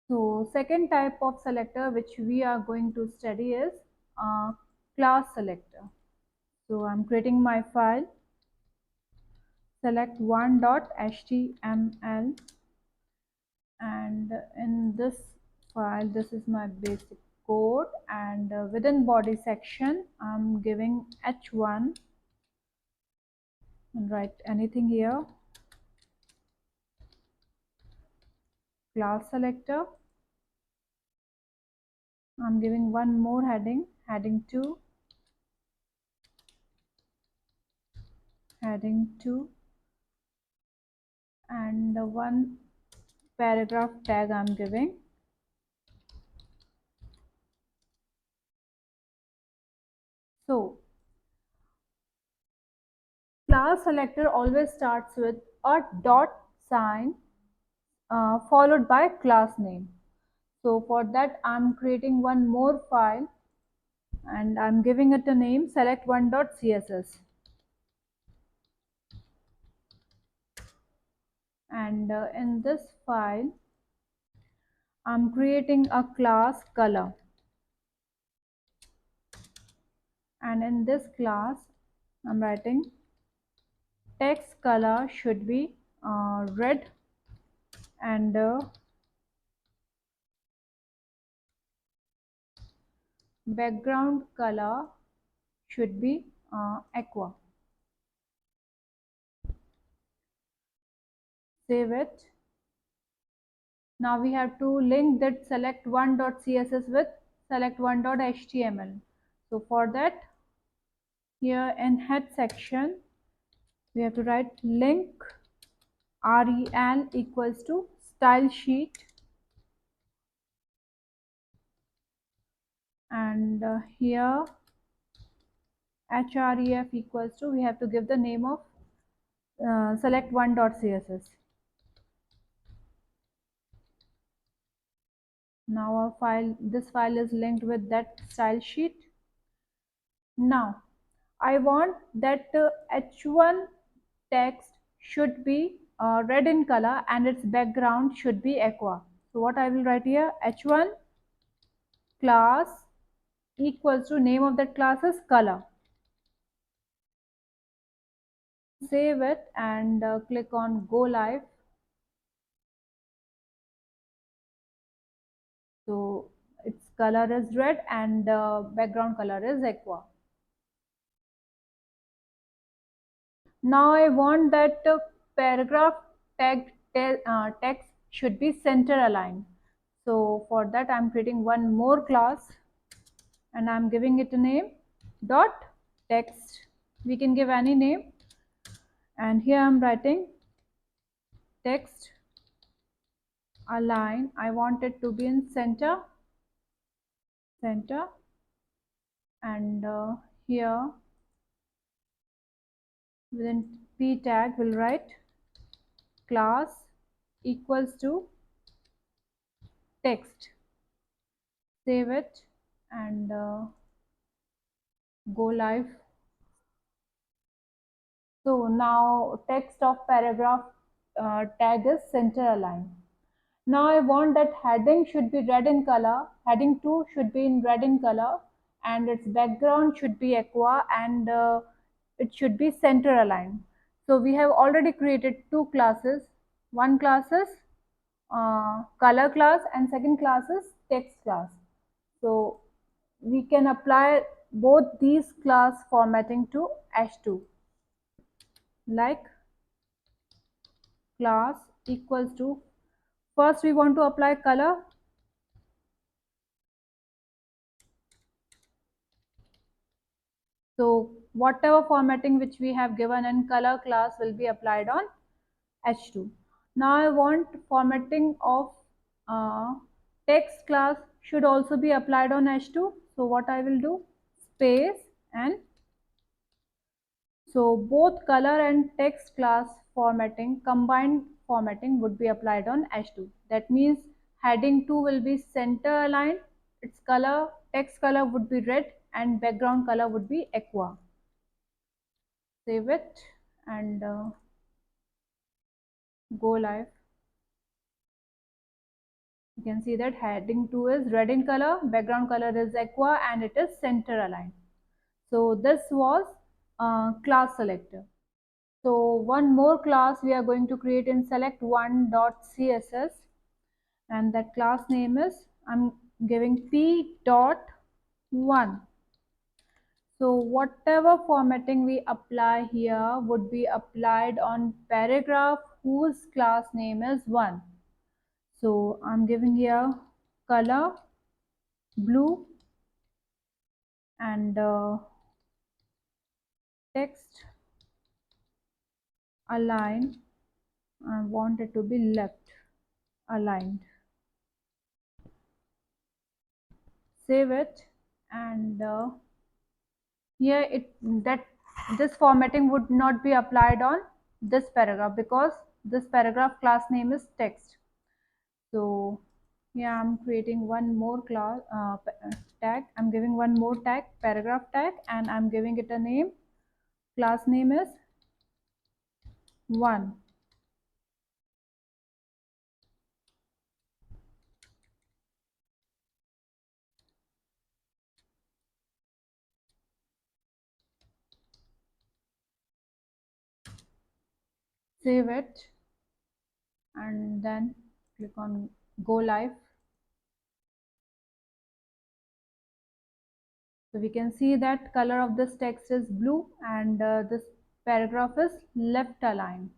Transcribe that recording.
So second type of selector which we are going to study is class selector. So I'm creating my file select1.html, and in this file this is my basic code, and within body section I'm giving h1 and write anything here, class selector. I'm giving one more heading, heading 2, heading 2, and one paragraph tag I'm giving. So class selector always starts with a dot sign followed by class name. So for that I'm creating one more file and I'm giving it a name select1.css, and in this file I'm creating a class color, and in this class I'm writing text color should be red, and background color should be aqua. Save it. Now we have to link that select1.css with select1.html. So for that, here in head section we have to write link rel equals to style sheet, and here href equals to, we have to give the name of select1.css. Now our file, this file is linked with that style sheet. Now I want that h1 text should be red in color and its background should be aqua. So what I will write here, h1 class equals to, name of that class is color. Save it and click on go live. So its color is red and background color is aqua. Now I want that paragraph text should be center aligned. So for that I'm creating one more class and I'm giving it a name dot text. We can give any name, and here I'm writing text align. I want it to be in center, and here within p tag we'll write class equals to text. Save it and go live. So now text of paragraph tag is center aligned. Now I want that heading should be red in color, heading 2 should be in red in color, and its background should be aqua, and it should be center aligned. So we have already created two classes. One class is color class and second class is text class. So we can apply both these class formatting to h2, like class equals to, first we want to apply color. So whatever formatting which we have given in color class will be applied on h2. Now I want formatting of text class should also be applied on h2. So what I will do, space, and so both color and text class formatting, combined formatting would be applied on h2. That means heading 2 will be center aligned, its color, text color would be red and background color would be aqua. Save it and go live. You can see that heading 2 is red in color, background color is aqua, and it is center aligned. So this was class selector. So one more class we are going to create in select1.css, and that class name is, I'm giving p.1. So whatever formatting we apply here would be applied on paragraph whose class name is 1. So I'm giving here color blue and text align. I want it to be left aligned. Save it, and here that this formatting would not be applied on this paragraph because this paragraph class name is text. So yeah, I'm creating one more class tag. I'm giving one more tag, paragraph tag, and I'm giving it a name. Class name is 1. Save it, and then click on go live. So we can see that color of this text is blue and this paragraph is left aligned.